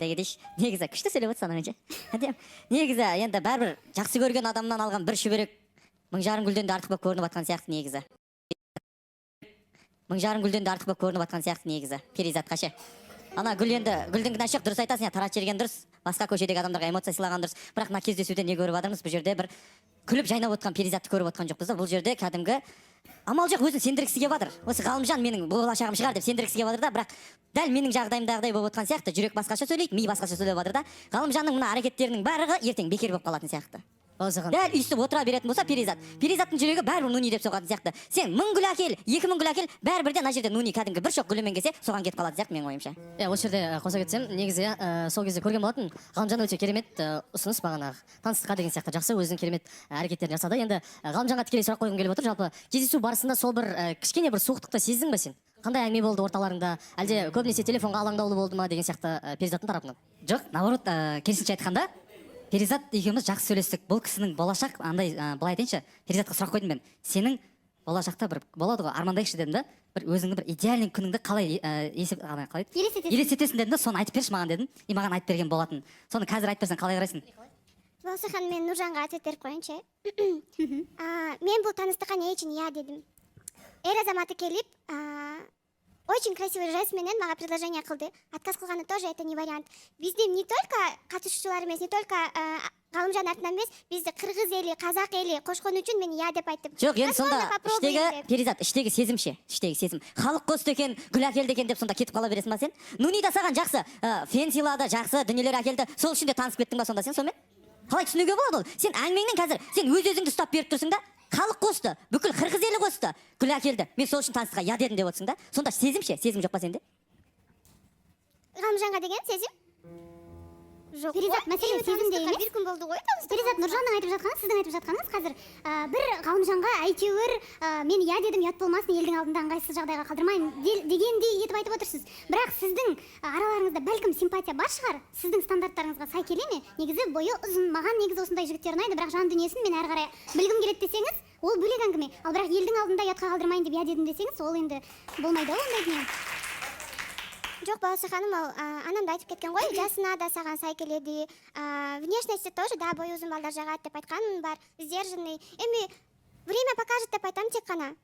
дегендей негізі күшті сөйлеп отырсың анаңша. Негізі енді бәрібір жақсы көрген адамнан алған бір шүберек 1000 гүлден де артық болып көрініп жатқан сияқты негізі. 1000 гүлден де артық болып көрініп жатқан сияқты негізі. Перизатқа ше. Ана гүл енді гүлдің кінәсі жоқ, дұрыс айтасың, таратып жіберген дұрыс. Басқа көшедегі адамдарға эмоция сыйлаған дұрыс. Бірақ мына кездесуде не көріп жатырмыз? Бұл жерде бір күліп жайнап отқан перизатты көріп отқан жоқпыз да. Бұл жерде кәдімгі амал жоқ, өзін сендіргісі келіп жатыр. Осы Ғалымжан менің болашағым шығар деп сендіргісі келіп жатыр да, бірақ дәл менің жағдайымдағыдай болып отқан сияқты, жүрек басқаша сөйлейді, ми басқаша сөйлеп жатыр да. Ғалымжанның мына әрекеттерінің барлығы ертең бекер болып қалатын сияқты. Дәл үйсіп отыра беретін болса перизаттың жүрегі бәрібір нуни деп соғатын сияқты. Сен 1000 гүл әкел, 2000 гүл әкел, бәрібір де ана жерде нуни кәдімгі бір шоқ гүлімен келсе, соған кетіп қалатын сияқты менің ойымша. Осы жерде қоса кетсем, негізі сол кезде көрген болатын, Ғалымжан өте керемет ұсыныс бағанағы таныстыққа деген сияқты жақсы өзінің керемет әрекеттерін жасады. Енді Ғалымжанға тікелей сұрақ қойғым келіп отыр. Жалпы кездесу барысында сол бір кішкене бір суықтықты сездің бе сен? Қандай әңгіме болды орталарыңда? Әлде көбінесе телефонға алаңдаулы болды ма деген сияқты перизаттың тарапынан? Жоқ, наоборот, керісінше айтқанда Перизат екеуміз жақсы сөйлестік. Бұл кісінің болашақ андай былай айтайыншы, Перизатқа сұрақ қойдым мен. Сенің болашақта бір болады ғой, армандайықшы дедім да. Бір өзіңнің бір идеальный күніңді қалай елестетесің дедім да, соны айтып берші маған дедім. И маған айтып берген болатын. Соны қазір айтып берсең қалай қарайсың? Болса ханым, мен Нұржанға ответ беріп қояйыншы. Мен бұл таныстыққа не үшін я дедім. Ер азаматы келіп, очень красивый жестменен маған предложение қылды. Отказ қылғаны тоже это не вариант. Бізде не только қатысушылар емес, не только Ғалымжан артынан емес, бізде қырғыз елі, қазақ елі қошқон үшін мен я деп айттым. Жоқ, енді сонда іштегі перизат, іштегі сезім ше, іштегі сезім. Халық қосты екен, гүл әкелді екен деп сонда кетіп қала бересің ба сен? Нуни да саған жақсы, фен сыйлады, жақсы дүниелер әкелді. Сол үшін де танысып кеттің ба сонда сен сонымен? Қалай түсінуге болады ол? Сен әңгімеңнен қазір сен өз-өзіңді ұстап беріп тұрсың да, халық қосты, бүкіл қырғыз елі қосты, гүл әкелді. Мен сол үшін танысқа я дедім деп отырсың да. Сонда сезім ше, сезім жоқ па сенде? Ғалымжанға деген сезім? Жоқ. Перизат, мәселе сезімде емес. Bir күн болды ғой. Перизат, Нұржанның айтып жатқаны, сіздің айтып жатқаныңыз қазір бір Ғалымжанға әйтеуір мен я дедім, ұят болмасын, елдің алдында ыңғайсыз жағдайға қалдырмайын дегендей етіп айтып отырсыз. Бірақ сіздің араларыңызда бәлкім симпатия бар шығар, сіздің стандарттарыңызға сай келе ме? Негізі бойы ұзын, маған негізі осындай жігіттер ұнайды, бірақ жан дүниесін мен әрі қарай білгім келеді десеңіз, ол бөлек әңгіме. Ал бірақ елдің алдында ұятқа қалдырмайын деп я дедім десеңіз, ол енді болмайды ғой ондай дүние. Жоқ, Балса ханым, ол анам да айтып кеткен ғой, жасына да саған сай келеді. Внешности тоже, да, бойы ұзын балдар жағады деп айтқаным бар, сдержанный. Эми время покажет деп айтам тек қана.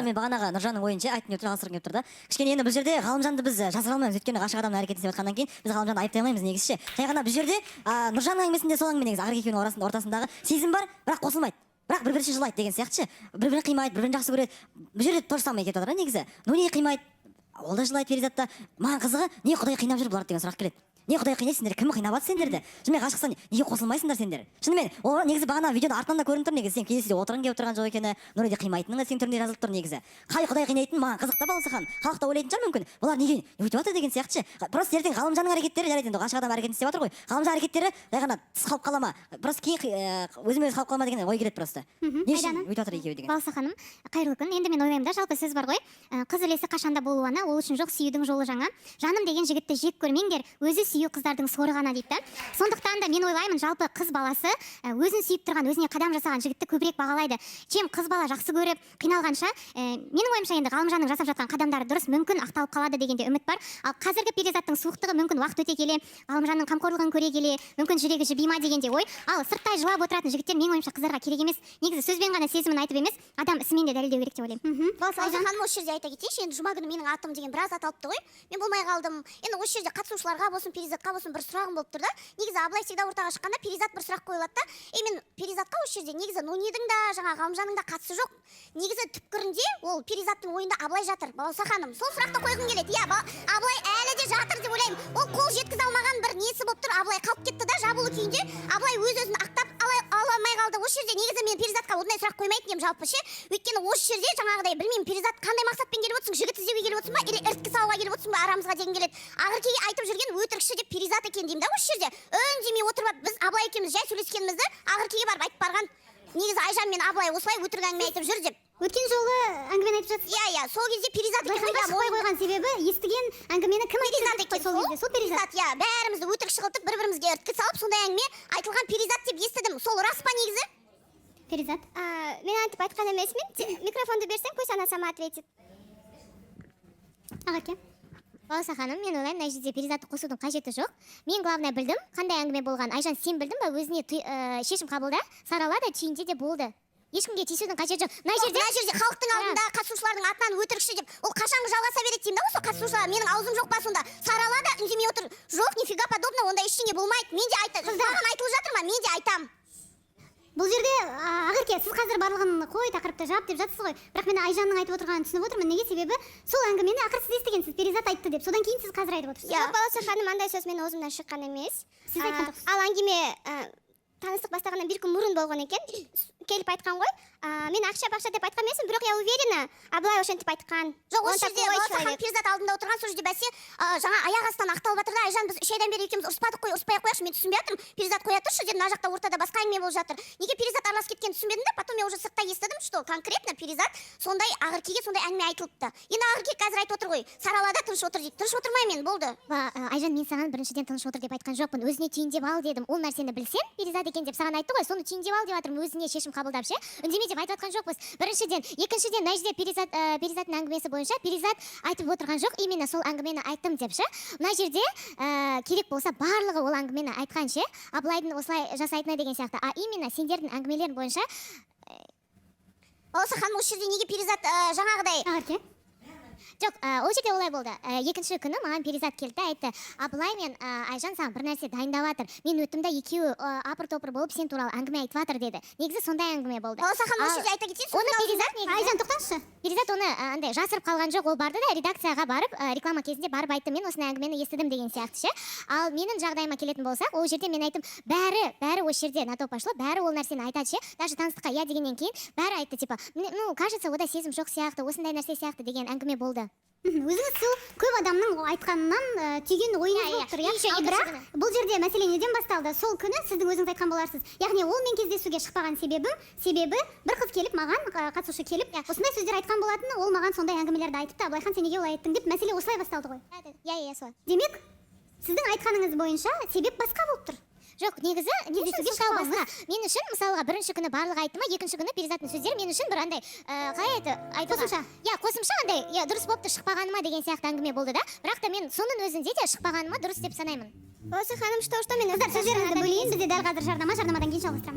Мен бағанағы Нұржанның ойынша айтын өтір ғасырын кеп тұр да. Кішкене енді бұл жерде Ғалымжанды біз жасыра алмаймыз, өйткені ғашық адамның әрекетін істеп жатқаннан кейін біз Ғалымжанды айыптай алмаймыз негізі ше. Жай ғана бұл жерде Нұржанның әңгімесінде сол әңгіме негізі ақырғы екеуінің ортасындағы сезім бар, бірақ қосылмайды. Бірақ бір-бірінше жылайды деген сияқты ше. Бір-бірін қимайды, бір-бірін жақсы көреді. Бұл жерде то же самое кетіп жатыр негізі. Ну не қимайды? Ол да жылайды перизатта. Маған қызығы, не Құдай қинап жүр бұлар деген сұрақ келеді. Не Құдай қинайды сендер, кім қинап жатыр сендерді? Шынымен ғашықсың, неге қосылмайсыңдар сендер? Шынымен, ол негізі бағана видеода артынан да көрініп тұр негізі, сен кездесуде отырғың келіп тұрған жоқ екені, Нұреде қимайтының да сен түрінде жазылып тұр негізі. Қай Құдай қинайтын маған қызық та Балса ханым. Халық та ойлайтын шығар мүмкін. Бұлар неге өйтіп жатыр деген сияқты ше. Просто ертең Ғалымжанның әрекеттері жарайды енді ғашық адам әрекетін істеп жатыр ғой. Ғалымжан әрекеттері жай ғана тыс қалып қала ма? Просто кейін өзіме өзі қалып қала ма деген ой келеді просто. Не үшін өйтіп жатыр екеуі деген. Балса ханым, қайырлы күн. Енді мен ойлаймын да, жалпы сөз бар ғой. Қыз елесі қашанда болу ана, ол үшін жоқ, сүюдің жолы жаңа. Жаным деген жігітті жек көрмеңдер, өзі сүю қыздардың соры ғана дейді. Сондықтан да мен ойлаймын, жалпы қыз баласы өзін сүйіп тұрған, өзіне қадам жасаған жігітті көбірек бағалайды. Чем қыз бала жақсы көріп, қиналғанша, менің ойымша енді Ғалымжанның жасап жатқан қадамдары дұрыс, мүмкін ақталып қалады дегенде үміт бар. Ал қазіргі перизаттың суықтығы мүмкін уақыт өте келе, Ғалымжанның қамқорлығын көре келе, мүмкін жүрегі жібима дегенде ой. Ал сырттай жылап отыратын жігіттер менің ойымша қыздарға керек емес. Негізі сөзбен ғана сезімін айтып емес, адам ісімен де дәлелдеу керек деп ойлаймын. Балса ханым, осы жерде айта кетейінші, енді жұма күні менің атым деген біраз аталыпты ғой. Мен болмай қалдым. Енді осы жерде қатысушыларға болсын, перизатқа болсын бір сұрағым болып тұр да. Негізі Абылай всегда ортаға шыққанда перизат бір сұрақ қойылады да. Мен перизатқа осы жерде негізі Нунидің да, жаңа Ғалымжанның да қатысы жоқ. Негізі түпкірінде ол перизаттың ойында Абылай жатыр. Балса ханым, сол сұрақты қойғым келеді. Иә, Абылай әлі де жатыр деп ойлаймын. Ол қол жеткізе алмаған бір несі болып тұр. Абылай қалып кетті да, жабулы күйінде. Абылай өз-өзін ақтап ала алмай қалды. Осы жерде негізі мен перизатқа ондай сұрақ қоймайтын едім жалпы ше. Өйткені осы жерде жаңағыдай білмеймін, перизат қандай мақсатпен келіп отырсың? Жігіт іздеуге келіп отырсың ба? Или іріткі салуға келіп отырсың ба? Арамызға деген келеді. Ақыркеге айтып жүрген өтірікші деп перизат екен деймін да осы жерде. Үндемей отырып біз Абылай екеуміз жай сөйлескенімізді ақыркеге барып айтып барған. Негізі Айжан мен Абылай осылай өтірік әңгіме айтып жүр деп. Өткен жолы әңгімені айтып жатсыз. Иә, сол кезде перизат екен ғой қойған себебі естіген әңгімені кім айтты сол кезде? Сол перизат. Иә, бәрімізді өтірік шығылтып, бір-бірімізге іріткі салып, сондай әңгіме айтылған перизат деп естідім. Сол рас па негізі? Перизат. Мен айтып айтқан емеспін. Микрофонды берсең, пусть она сама ответит. Ағаке. Баласа ханым, мен ойлаймын, мына жерде перизатты қосудың қажеті жоқ. Мен главное білдім, қандай әңгіме болған. Айжан, сен білдің ба, өзіне шешім қабылда, сарала да түйінде де болды. Ешкімге тиісудің қажеті жоқ. Мына жерде халықтың алдында қатысушылардың атынан өтірікші деп, ол қашанғы жалғаса береді деймін да, осы қатысушылар. Менің аузым жоқ па сонда? Сарала да үндемей отыр. Жоқ, нифига подобно, онда ештеңе болмайды. Мен де айтам. Маған айтылып жатыр ма? Мен де айтам. Бұл жерде Ақерке, сіз қазір барлығын қой тақырыпты жап деп жатсыз ғой. Бірақ мен Айжанның айтып отырғанын түсініп отырмын. Неге? Себебі сол әңгімені ақыр сіз естігенсіз, Перизат айтты деп. Содан кейін сіз қазір айтып отырсыз. Баласа ханым, андай сөз менің аузымнан шыққан емес. Сіз айтқан жоқсыз. Ал әңгіме таныстық бастағаннан бір күн мұрын болған екен. Келіп айтқан ғой. Мен ақша деп айтқан емеспін, бірақ я уверена, былай ошентип айтқан. Жоқ, осы жерде баласа ханым Перизат алдында отырған, сол жерде бәсе жаңа аяқ астынан ақталып жатыр да, Айжан, біз 3 айдан бері екеуміз ұрыспадық қой, ұрыспай ақ қояйықшы, мен түсінбей жатырмын. Перизат қоя тұршы деп, мына жақта ортада басқа әңгіме болып жатыр. Неге Перизат араласып кеткенін түсінбедім да, потом мен уже сыртта естідім, что конкретно Перизат сондай Ақеркеге сондай әңгіме айтылыпты. Енді Ақерке қазір айтып отыр ғой, саралада тыныш отыр дейді. Тыныш отырмаймын мен, болды. Айжан, мен саған біріншіден тыныш отыр деп айтқан жоқпын. Өзіне түйіндеп ал дедім. Ол нәрсені білсең, Перизат екен деп саған айтты ғой. Соны түйіндеп ал деп жатырмын, өзіне шешім қабылдап ше. Үндеме деп айтып жатқан жоқпыз. Біріншіден, екіншіден, мына жерде Перизаттың әңгімесі бойынша Перизат айтып отырған жоқ, именно сол әңгімені айттым деп ше. Мына жерде керек болса барлығы ол әңгімені айтқан ше. Абылайдың осылай жасайтыны деген сияқты. Именно сендердің әңгімелерің бойынша Баласа ханым, осы жерде неге Перизат жаңағыдай Ақерке? Жоқ, ол жерде олай болды. Екінші күні маған Перизат келді, айтты: "Абылай мен Айжан саған бір нәрсе дайындап жатыр. Мен өттім да екеуі апыр-топыр болып сен туралы әңгіме айтып жатыр" деді. Негізі сондай әңгіме болды. Баласа ханым, осы жерде айта кетейін, Оны Перизат негізі Айжан, тоқтаңызшы. Перизат оны андай жасырып қалған жоқ, ол барды да редакцияға барып, реклама кезінде барып айтты, мен осындай әңгімені естідім деген сияқты ше. Ал менің жағдайыма келетін болсақ, ол жерде мен айттым, бәрі осы жерде на то пошло, бәрі ол нәрсені айтады ше. Даже таныстыққа я дегеннен кейін бәрі айтты, типа, ну, кажется, ода сезім жоқ сияқты, осындай нәрсе сияқты деген әңгіме болды. Өзіңіз сол көп адамның айтқанынан түйген ойыңыз болып тұр, иә? Бірақ бұл жерде мәселе неден басталды? Сол күні сіздің өзіңіз айтқан боларсыз. Яғни ол мен кездесуге шықпаған себебі бір қыз келіп маған, қатысушы келіп, осындай сөздер айтқан болатын, ол маған сондай әңгімелерді айтыпты, Абылайхан сен неге олай айттың деп, мәселе осылай басталды ғой. Иә, солай. Демек, сіздің айтқаныңыз бойынша себеп басқа болып тұр. Жоқ, негізі кездесуге шықпағаныңыз. Мен үшін, мысалға, бірінші күні барлығы айтты ма, екінші күні Перизаттың сөздері мен үшін бір андай, қалай айтуға? Қосымша андай, дұрыс болыпты, шықпағаныма деген сияқты әңгіме болды да. Бірақ та мен соның өзінде де шықпағаныма дұрыс деп санаймын. Баласа ханым, что мен сөздеріңізді бөлейін, бізде дәл қазір жарнамадан кейін жалғастырамыз.